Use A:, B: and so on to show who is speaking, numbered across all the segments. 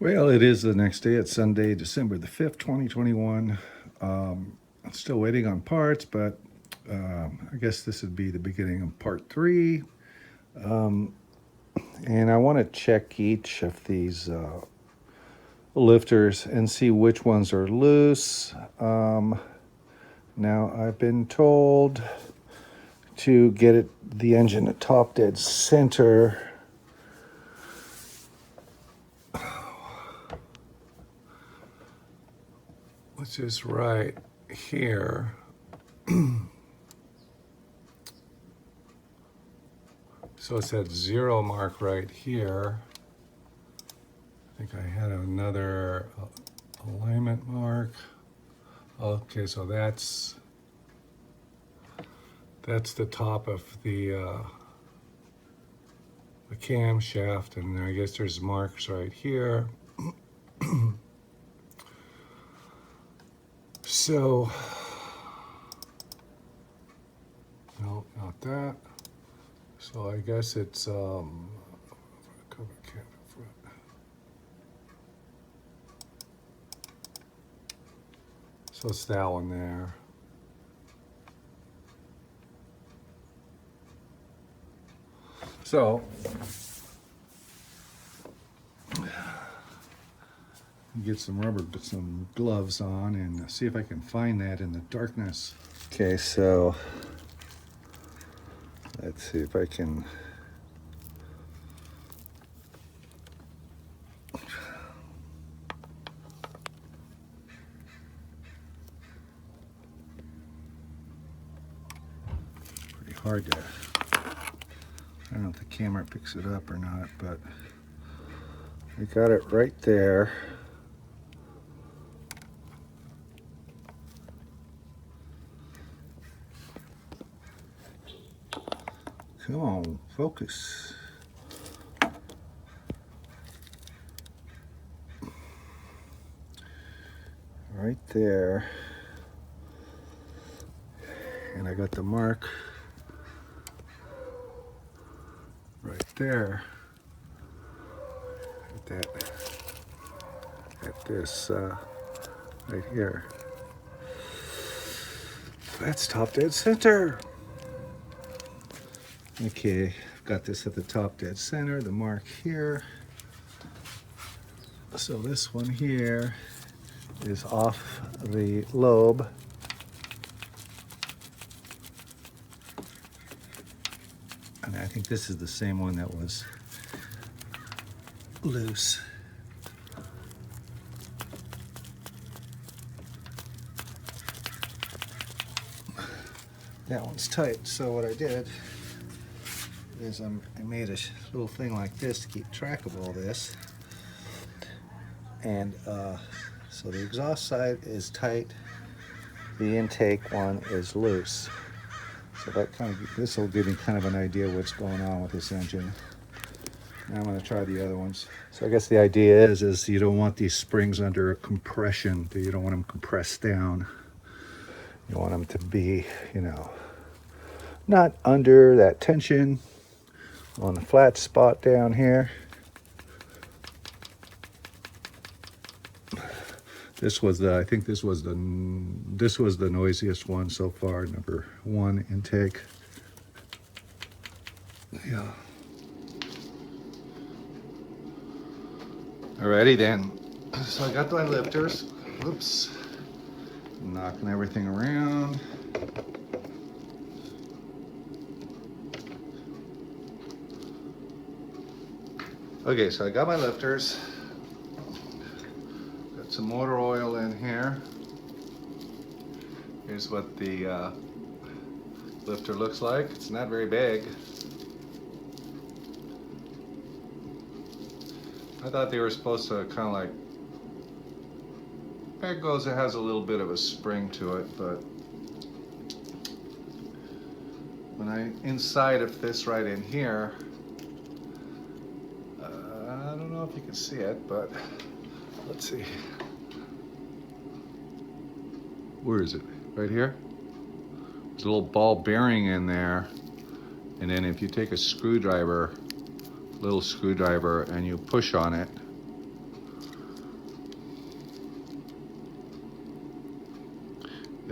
A: Well, it is the next day. It's Sunday, December the 5th, 2021. I'm still waiting on parts, but I guess this would be the beginning of part 3. And I want to check each of these lifters and see which ones are loose. Now, I've been told to get the engine at top dead center. Which is right here. So it's that 0 mark right here. I think I had another alignment mark. Okay, so that's the top of the camshaft, and I guess there's marks right here. So, no, not that. So I guess it's cover cam front. So it's that one there. So get some gloves on and see if I can find that in the darkness. Okay, so let's see if I can pretty hard to, I don't know if the camera picks it up or not, but I got it right there. Come on, focus. Right there. And I got the mark right there. At this right here. That's top dead center. Okay, I've got this at the top dead center, the mark here. So this one here is off the lobe. And I think this is the same one that was loose. That one's tight, so what I did is I made a little thing like this to keep track of all this. And so the exhaust side is tight, the intake one is loose. So that this will give me kind of an idea of what's going on with this engine. Now I'm going to try the other ones. So I guess the idea is you don't want these springs under compression. You don't want them compressed down. You want them to be, not under that tension on the flat spot down here. I think this was the noisiest one so far, number 1 intake. Yeah. Alrighty then. So I got my lifters. Whoops. Knocking everything around. Okay, so I got my lifters. Got some motor oil in here. Here's what the lifter looks like. It's not very big. I thought they were supposed to kind of like, there it goes, it has a little bit of a spring to it, but when inside of this right in here, I don't know if you can see it, but let's see. Where is it? Right here? There's a little ball bearing in there, and then if you take a little screwdriver, and you push on it,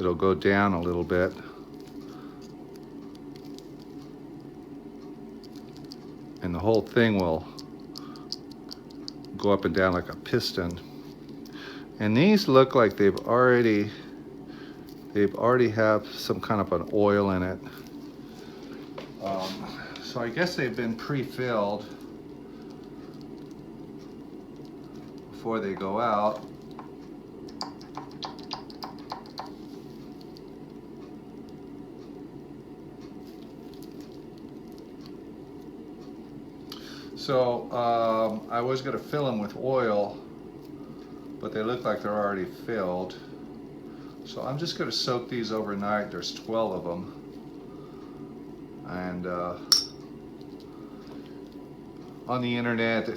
A: it'll go down a little bit. And the whole thing will go up and down like a piston. And these look like they've already have some kind of an oil in it. So I guess they've been pre-filled before they go out. So I was going to fill them with oil, but they look like they're already filled. So I'm just going to soak these overnight. There's 12 of them. And on the internet,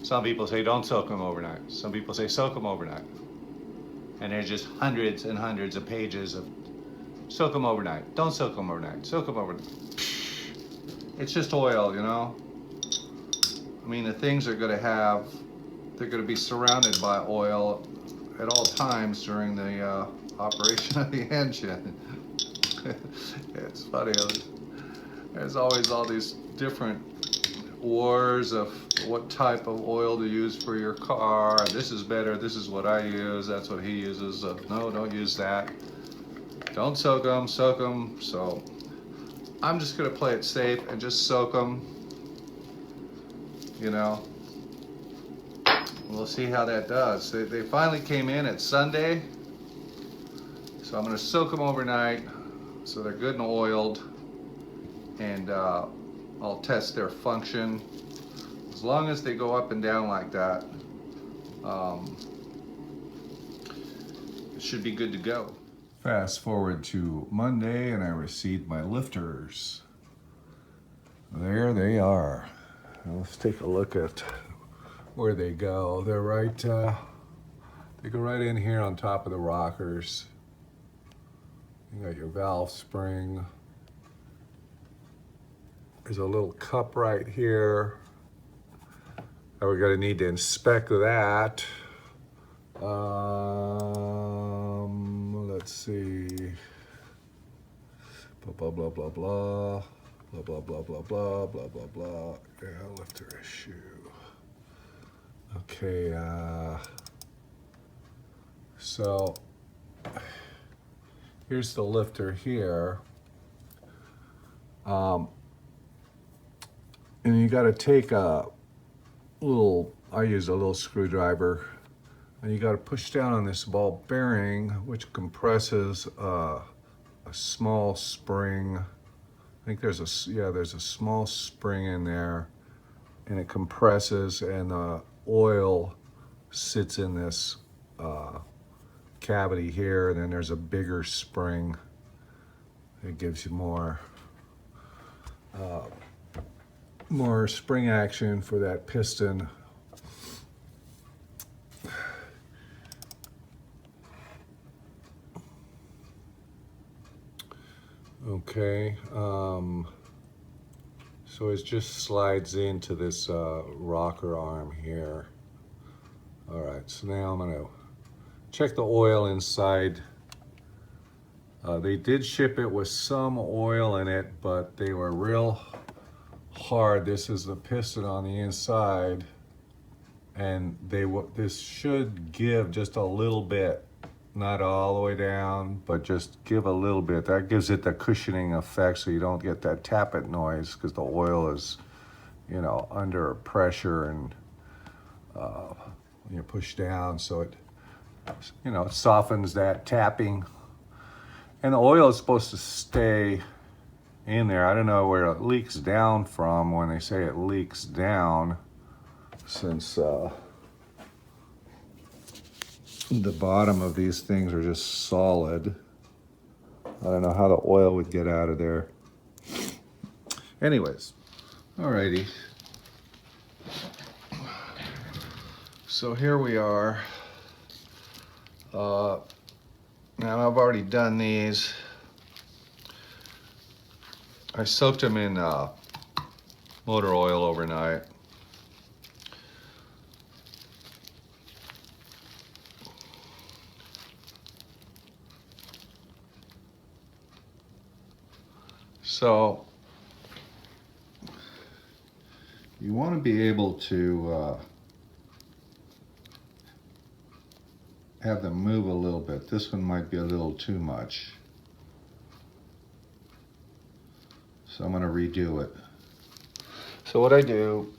A: some people say don't soak them overnight. Some people say soak them overnight. And there's just hundreds and hundreds of pages of soak them overnight. Don't soak them overnight. Soak them overnight. It's just oil, you know? I mean, the things are going to be surrounded by oil at all times during the operation of the engine. It's funny. There's always all these different wars of what type of oil to use for your car. This is better. This is what I use. That's what he uses. No, don't use that. Don't soak them. Soak them. So I'm just going to play it safe and just soak them. You know, we'll see how that does. They finally came in at Sunday, so I'm going to soak them overnight so they're good and oiled, and I'll test their function. As long as they go up and down like that, it should be good to go. Fast forward to Monday, and I received my lifters. There they are. Now let's take a look at where they go. They're right, they go right in here on top of the rockers. You got your valve spring. There's a little cup right here. Now we're gonna need to inspect that. Let's see. Blah, blah, blah, blah. Blah, blah, blah, blah, blah, blah, blah, blah. Yeah, lifter issue. Okay, so here's the lifter here. And you gotta take a little, I use a little screwdriver, and you gotta push down on this ball bearing, which compresses a small spring. I think there's a small spring in there, and it compresses, and the oil sits in this cavity here, and then there's a bigger spring. It gives you more spring action for that piston. Okay, so it just slides into this rocker arm here. All right, so now I'm gonna check the oil inside. They did ship it with some oil in it, but they were real hard. This is the piston on the inside, and this should give just a little bit. Not all the way down, but just give a little bit. That gives it the cushioning effect, so you don't get that tappet noise, because the oil is, you know, under pressure, and when you push down, so it, you know, it softens that tapping. And the oil is supposed to stay in there. I don't know where it leaks down from when they say it leaks down, since the bottom of these things are just solid. I don't know how the oil would get out of there. Anyways, alrighty. So here we are. Now I've already done these. I soaked them in motor oil overnight. So you want to be able to have them move a little bit. This one might be a little too much. So I'm going to redo it. So what I do,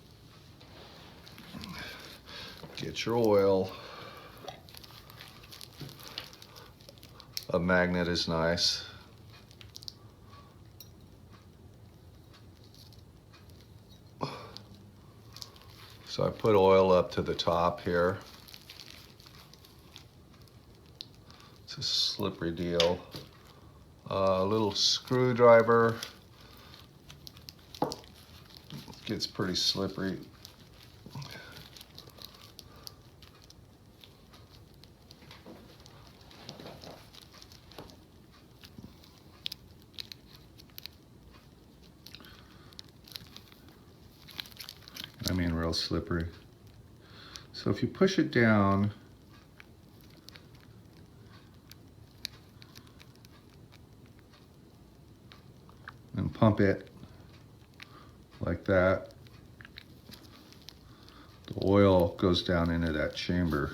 A: get your oil. A magnet is nice. So I put oil up to the top here. It's a slippery deal. A little screwdriver. Gets pretty slippery. I mean real slippery. So if you push it down, and pump it like that, the oil goes down into that chamber.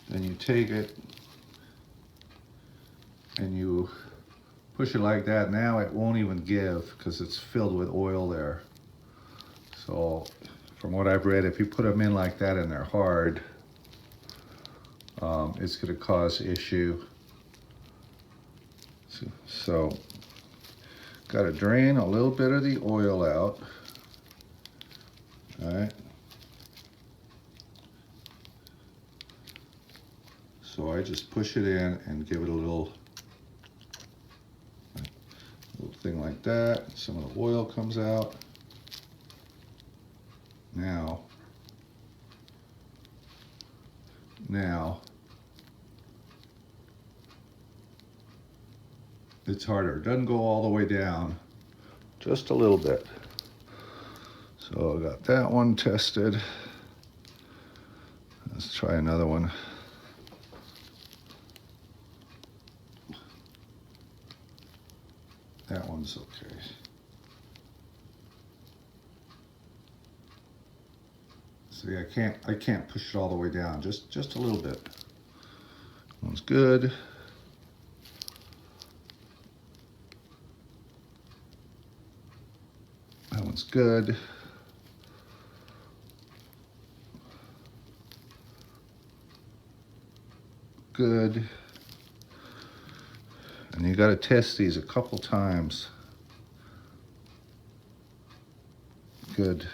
A: Then you take it and you push it like that. Now it won't even give because it's filled with oil there. So from what I've read, if you put them in like that and they're hard, it's going to cause issue. So got to drain a little bit of the oil out. All right. So I just push it in and give it a little thing like that. Some of the oil comes out. Now it's harder. It doesn't go all the way down, just a little bit. So I got that one tested. Let's try another one. That one's okay. See, I can't push it all the way down, just a little bit. That one's good. That one's good. Good. And you got to test these a couple times. Good.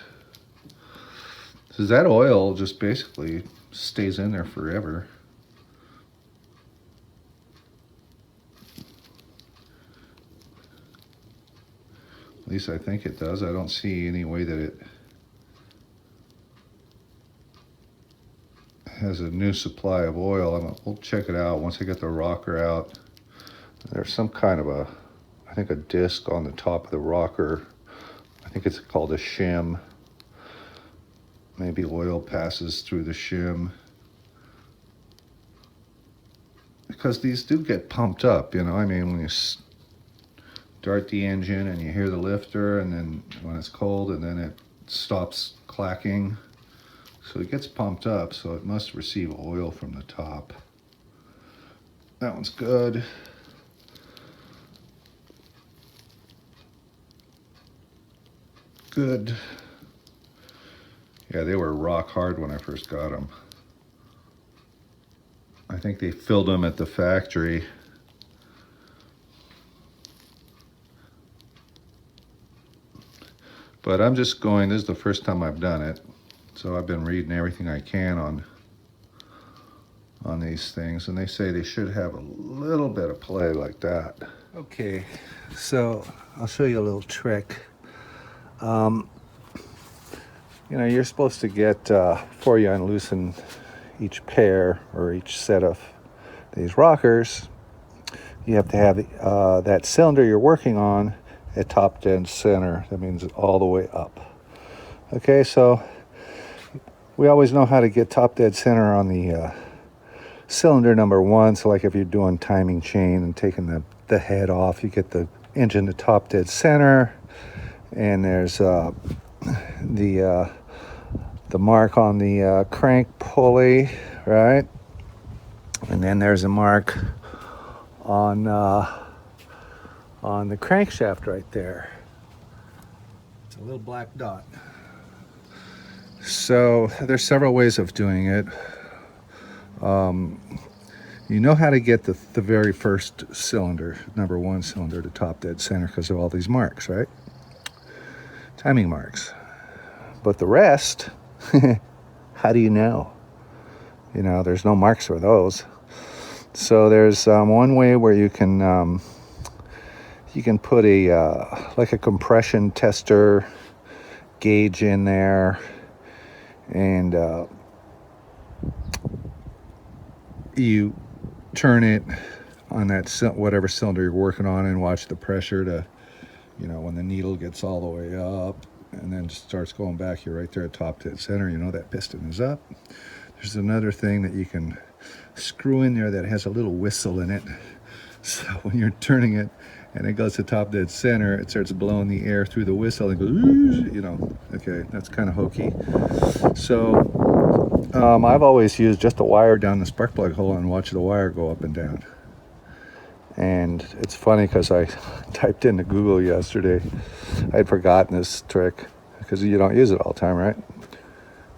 A: So that oil just basically stays in there forever. At least I think it does. I don't see any way that it has a new supply of oil. We'll check it out once I get the rocker out. There's some kind of I think a disc on the top of the rocker. I think it's called a shim. Maybe oil passes through the shim. Because these do get pumped up, you know. I mean, when you start the engine and you hear the lifter, and then when it's cold, and then it stops clacking. So it gets pumped up, so it must receive oil from the top. That one's good. Good. Yeah, they were rock hard when I first got them. I think they filled them at the factory. But I'm just going, this is the first time I've done it. So I've been reading everything I can on these things, and they say they should have a little bit of play like that. Okay, so I'll show you a little trick. You know, you're supposed to get, before you unloosen each pair or each set of these rockers, you have to have that cylinder you're working on at top dead center. That means all the way up. Okay, so we always know how to get top dead center on the cylinder number one. So like if you're doing timing chain and taking the the head off. You get the engine to top dead center, and there's the mark on the crank pulley, right? And then there's a mark on the crankshaft right there. It's a little black dot. So there's several ways of doing it. You know how to get the very first cylinder, number one cylinder, to top dead center because of all these marks, right? Timing marks. But the rest, how do you know? You know, there's no marks for those. So there's one way where you can put like a compression tester gauge in there, and you turn it on that whatever cylinder you're working on and watch the pressure to, you know, when the needle gets all the way up and then starts going back, you're right there at top dead center, you know that piston is up. There's another thing that you can screw in there that has a little whistle in it. So when you're turning it and it goes to top dead center, it starts blowing the air through the whistle and goes, you know, okay, that's kind of hokey. So I've always used just a wire down the spark plug hole and watch the wire go up and down. And it's funny because I typed into Google yesterday. I'd forgotten this trick because you don't use it all the time, right?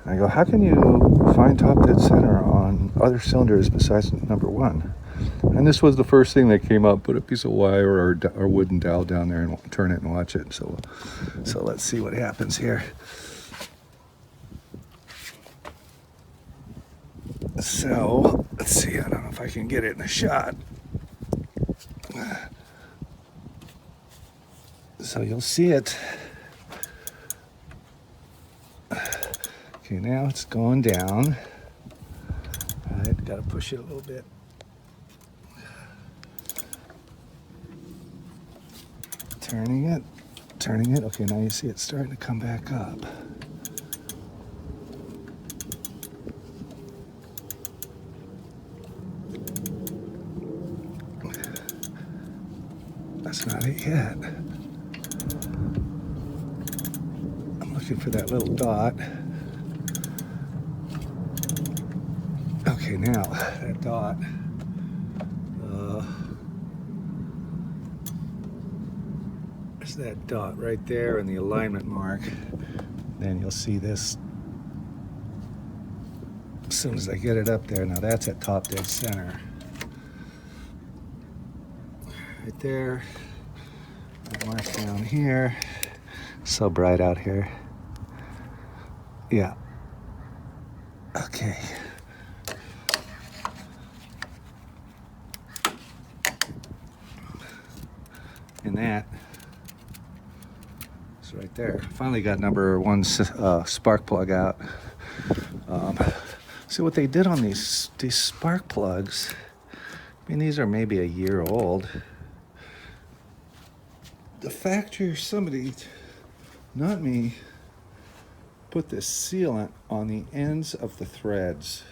A: And I go, how can you find top dead center on other cylinders besides number one? And this was the first thing that came up. Put a piece of wire or wooden dowel down there and turn it and watch it. So let's see what happens here. So let's see. I don't know if I can get it in a shot. So you'll see it. Okay, now it's going down. All right, got to push it a little bit. Turning it. Okay, now you see it starting to come back up. That's not it yet. I'm looking for that little dot. Okay, now that dot. There's that dot right there in the alignment mark. Then you'll see this as soon as I get it up there. Now that's at top dead center. Right there. That mark down here. So bright out here. Yeah. Okay. And that is right there. Finally got number one spark plug out. See what they did on these spark plugs. I mean, these are maybe a year old. The factory, somebody, not me, put this sealant on the ends of the threads.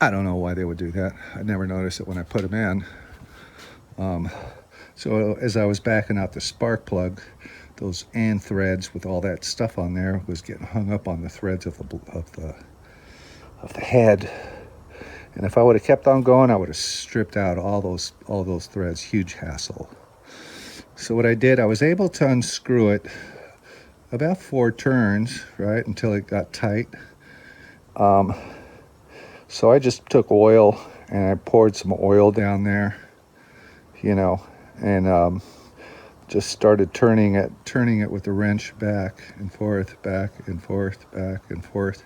A: I don't know why they would do that. I never noticed it when I put them in. So as I was backing out the spark plug, those end threads with all that stuff on there was getting hung up on the threads of the head. And if I would have kept on going, I would have stripped out all those threads. Huge hassle. So what I did, I was able to unscrew it about 4 turns, right, until it got tight. So I just took oil and I poured some oil down there, you know, and just started turning it with the wrench back and forth, back and forth, back and forth.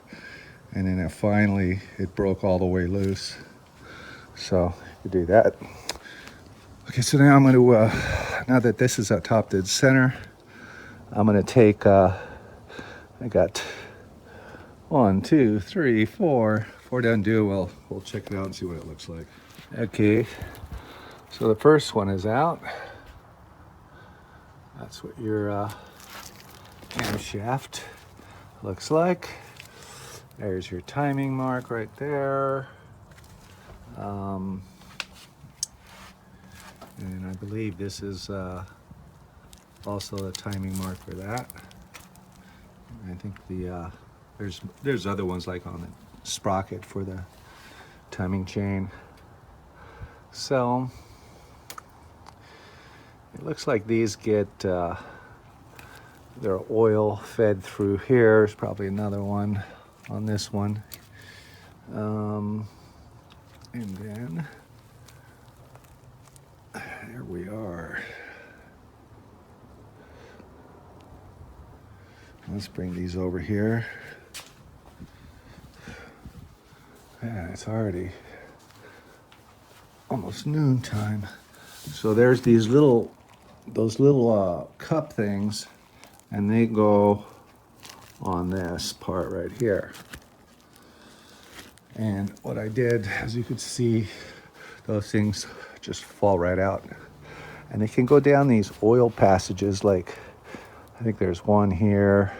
A: And then finally it broke all the way loose. So you do that. Okay, so now I'm going to, now that this is at top dead center, I'm going to take, I got 1, 2, 3, 4 down due. We'll check it out and see what it looks like. Okay, so the first one is out. That's what your camshaft looks like. There's your timing mark right there. And I believe this is also the timing mark for that. I think the there's other ones like on the sprocket for the timing chain. So it looks like these get their oil fed through here. There's probably another one on this one. And then there we are. Let's bring these over here. Yeah, it's already almost noontime. So there's those little cup things, and they go on this part right here. And what I did, as you could see, those things just fall right out. And they can go down these oil passages, like I think there's one here,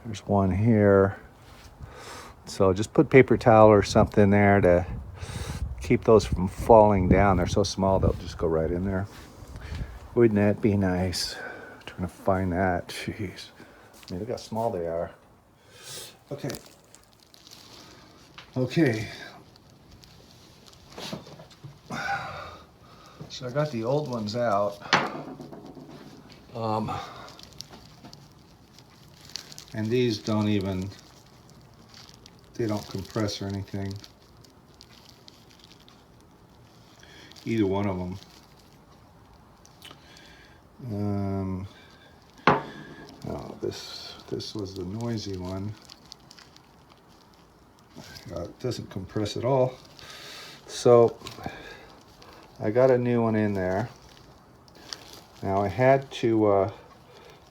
A: there's one here. So just put paper towel or something there to keep those from falling down. They're so small, they'll just go right in there. Wouldn't that be nice? I'm trying to find that. Jeez. I mean, look how small they are. Okay. Okay. So I got the old ones out. And these don't even, they don't compress or anything. Either one of them. Oh, this was the noisy one. It doesn't compress at all. So I got a new one in there. Now I had to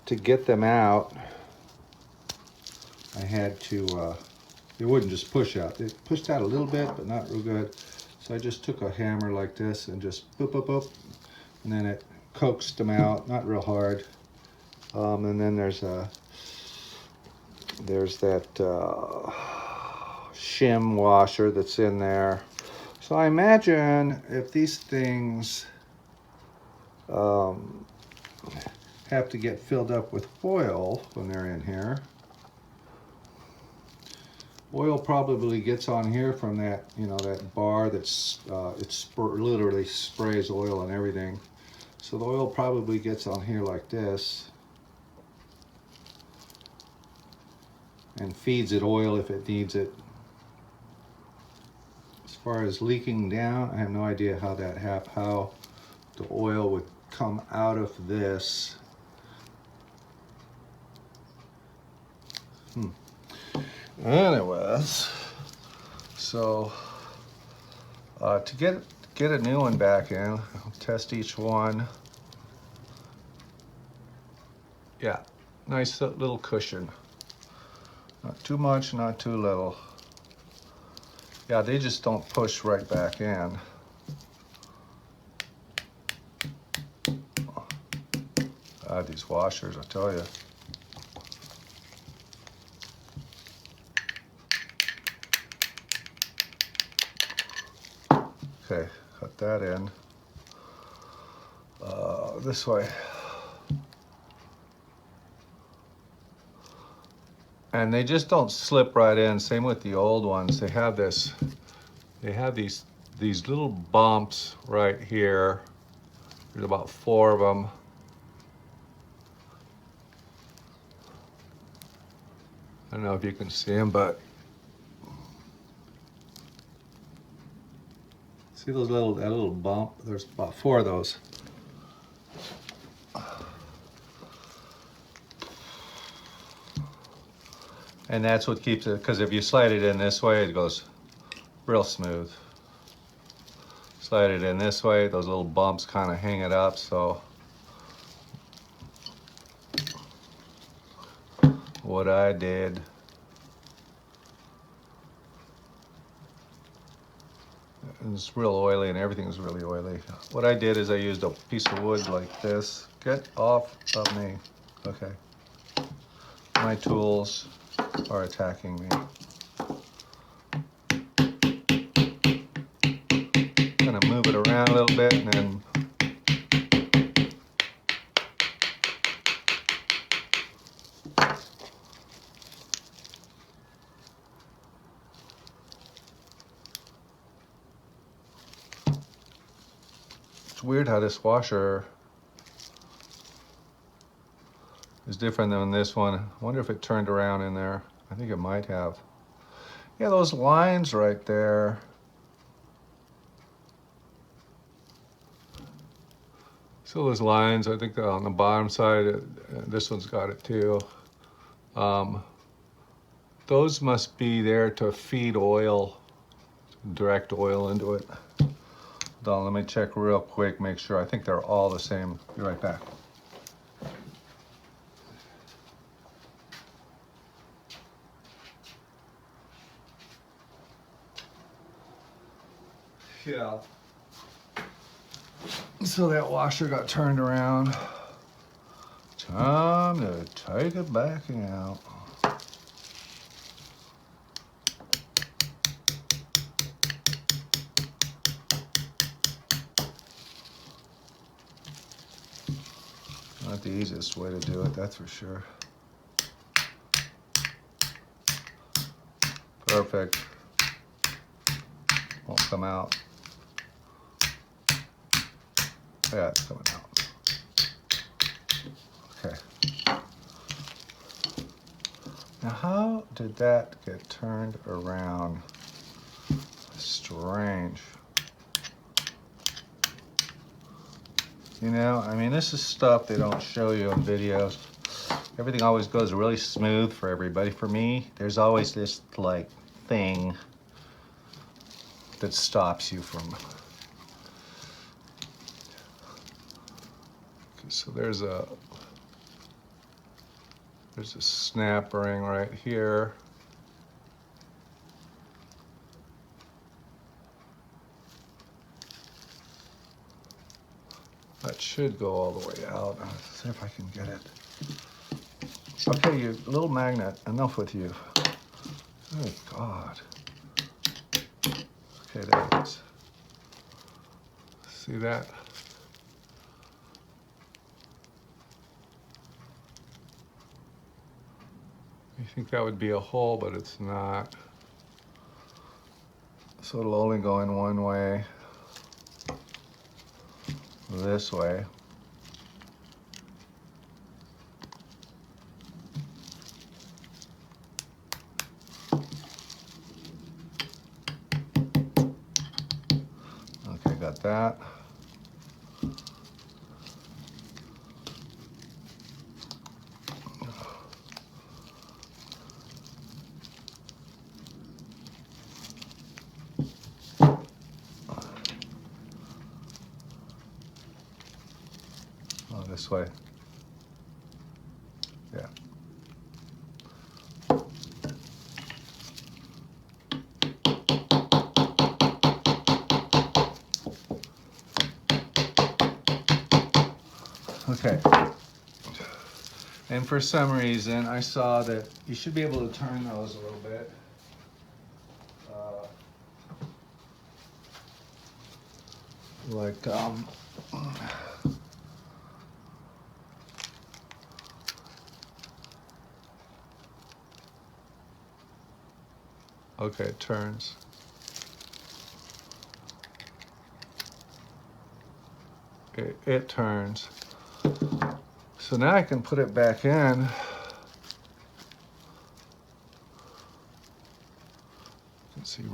A: get them out. I had to, it wouldn't just push out. It pushed out a little bit, but not real good. So I just took a hammer like this and just boop, boop, boop. And then it coaxed them out, not real hard. And then there's that shim washer that's in there. So I imagine if these things have to get filled up with oil when they're in here, oil probably gets on here from that, you know, that bar that's literally sprays oil and everything. So the oil probably gets on here like this and feeds it oil if it needs it. As far as leaking down, I have no idea how that how the oil would come out of this. Anyways, so to get a new one back in, I'll test each one. Yeah, nice little cushion. Not too much, not too little. Yeah, they just don't push right back in. These washers, I tell you. Okay, cut that in. This way. And they just don't slip right in. Same with the old ones. They have this. They have these little bumps right here. There's about 4 of them. I don't know if you can see them, but see that little bump? There's about 4 of those. And that's what keeps it, because if you slide it in this way, it goes real smooth. Slide it in this way, those little bumps kind of hang it up, so what I did, it's real oily and everything is really oily. What I did is I used a piece of wood like this. Get off of me. Okay. My tools are attacking me. Gonna move it around a little bit and then It's weird how this washer is different than this one. I wonder if it turned around in there. I think it might have. Yeah, those lines right there. So those lines, I think on the bottom side, this one's got it too. Those must be there to feed oil, direct oil into it. Hold on, let me check real quick, make sure. I think they're all the same. Be right back. Yeah. So that washer got turned around. Time to take it back out. Not the easiest way to do it, that's for sure. Perfect. Won't come out. Yeah, it's coming out. Okay. Now, how did that get turned around? Strange. You know, I mean, this is stuff they don't show you in videos. Everything always goes really smooth for everybody. For me, there's always this, like, thing that stops you from. Okay, so there's a snap ring right here. That should go all the way out. Let's see if I can get it. Okay, you little magnet, enough with you. Good God. Okay, there it is. See that? You think that would be a hole, but it's not. So it'll only go in one way. This way. Okay, got that. Oh, this way. Yeah. Okay. And for some reason, I saw that you should be able to turn those a little bit. Okay, it turns. It turns. So now I can put it back in. You can see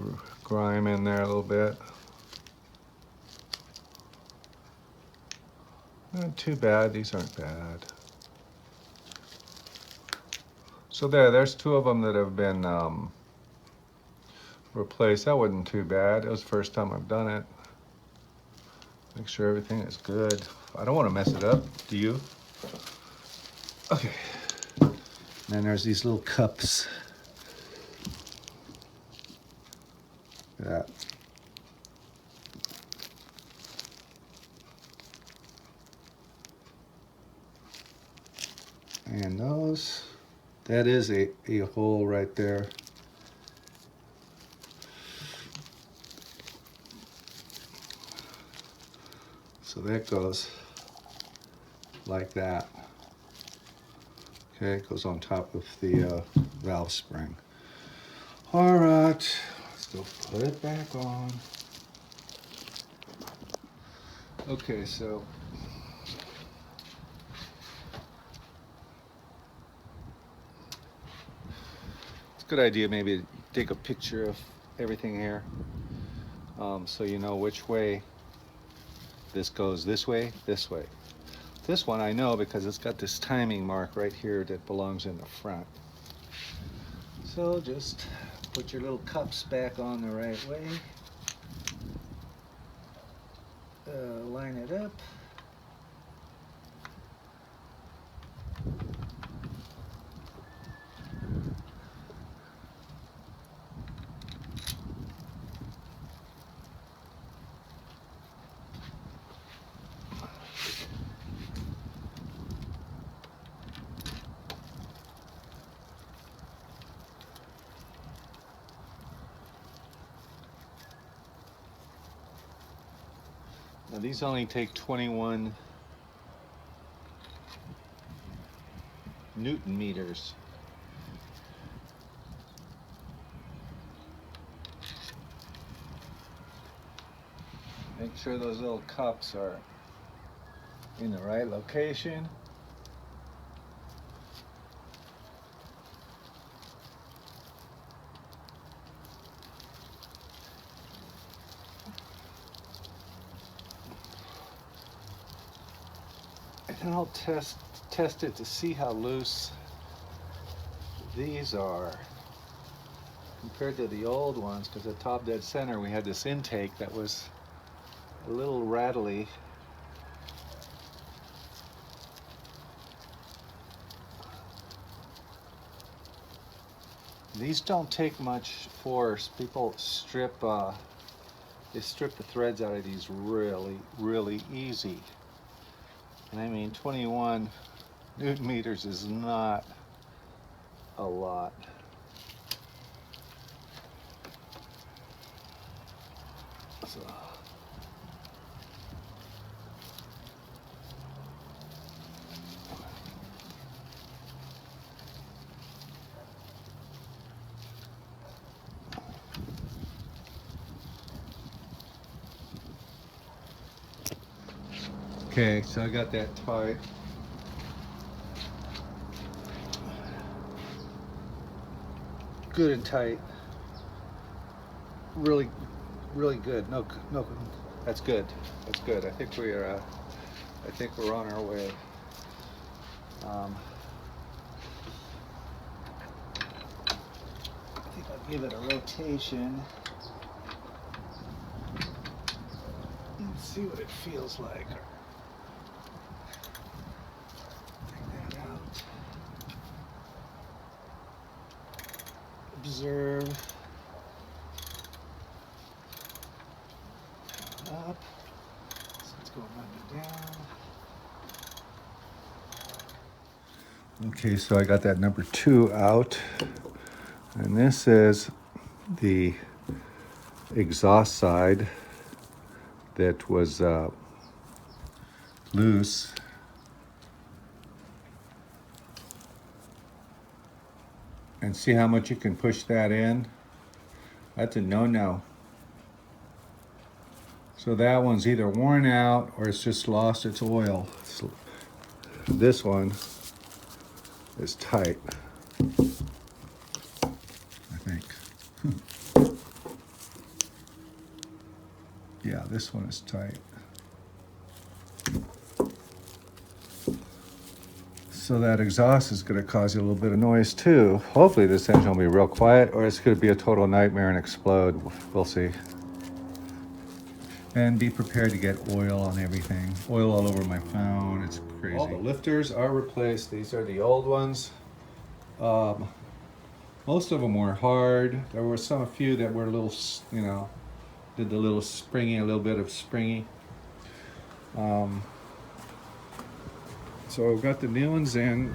A: grime in there a little bit. Not too bad, these aren't bad. So there's two of them that have been replaced. That wasn't too bad. It was the first time I've done it. Make sure everything is good. I don't want to mess it up. Do you? Okay. And then there's these little cups. Yeah. And those, that is a hole right there. So that goes like that. Okay, it goes on top of the valve spring. All right, let's go put it back on. Okay, so it's a good idea maybe to take a picture of everything here, so you know which way this goes. This way, this way. This one I know because it's got this timing mark right here that belongs in the front. So just put your little cups back on the right way. Line it up. Now these only take 21 Newton meters. Make sure those little cups are in the right location. And I'll test it to see how loose these are compared to the old ones, because at top dead center we had this intake that was a little rattly. These don't take much force. People strip they strip the threads out of these really easy. And I mean 21 Newton meters is not a lot. So okay, so I got that tight. Good and tight. Really good. No, that's good. That's good. I think we're on our way. I think I'll give it a rotation and see what it feels like. Bring that out. Observe. Up. So it's going up and down. Okay, so I got that number 2 out, and this is the exhaust side that was loose. And see how much you can push that in? That's a no-no. So that one's either worn out or it's just lost its oil. So this one is tight, I think. Yeah, this one is tight. So that exhaust is going to cause you a little bit of noise too. Hopefully this engine will be real quiet, or it's going to be a total nightmare and explode. We'll see. And be prepared to get oil on everything. Oil all over my phone, it's crazy. All the lifters are replaced. These are the old ones. Most of them were hard. There were a few that were a little, you know, did the little springy, a little bit of springy. So I've got the new ones in.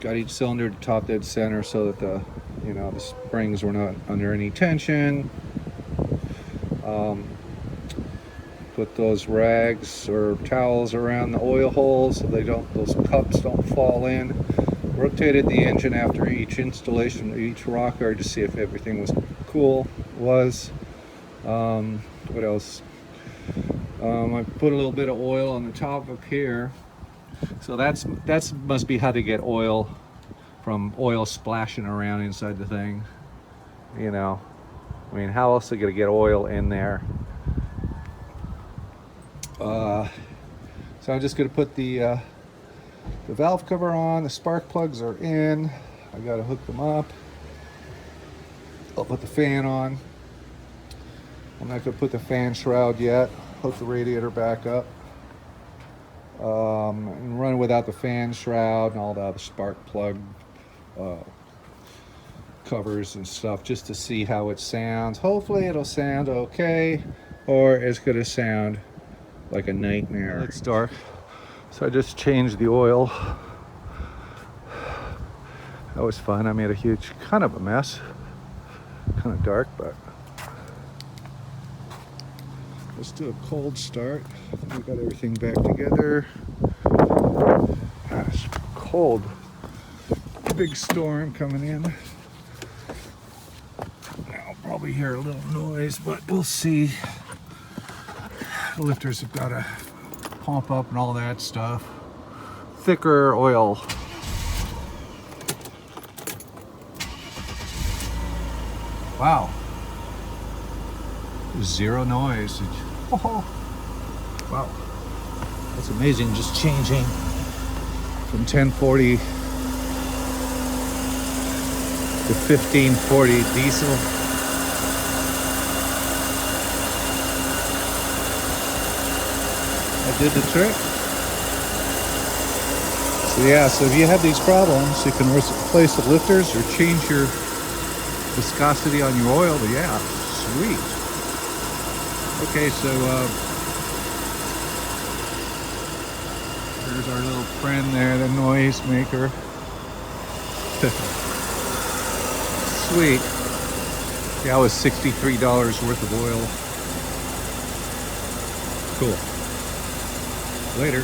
A: Got each cylinder to top dead center so that the springs were not under any tension. Put those rags or towels around the oil holes so those cups don't fall in. Rotated the engine after each installation of each rocker to see if everything was cool. What else? I put a little bit of oil on the top up here. So that's must be how to get oil from oil splashing around inside the thing. You know, I mean, how else are you gonna get oil in there? So I'm just gonna put the valve cover on. The spark plugs are in. I gotta hook them up. I'll put the fan on. I'm not gonna put the fan shroud yet. Hook the radiator back up. And run without the fan shroud and all the other spark plug covers and stuff, just to see how it sounds. Hopefully it'll sound okay, or it's gonna sound like a nightmare. It's dark, so I just changed the oil. That was fun. I made a huge, kind of a mess. Kind of dark, but let's do a cold start. We got everything back together. It's cold. Big storm coming in. I'll probably hear a little noise, but we'll see. The lifters have got to pump up and all that stuff. Thicker oil. Wow. Zero noise. Oh. Wow. That's amazing, just changing from 1040 to 1540 diesel. I did the trick. So yeah, so if you have these problems, you can replace the lifters or change your viscosity on your oil. But yeah, sweet. Okay, so there's our little friend there, the noise maker. Sweet. That was $63 worth of oil. Cool. Later.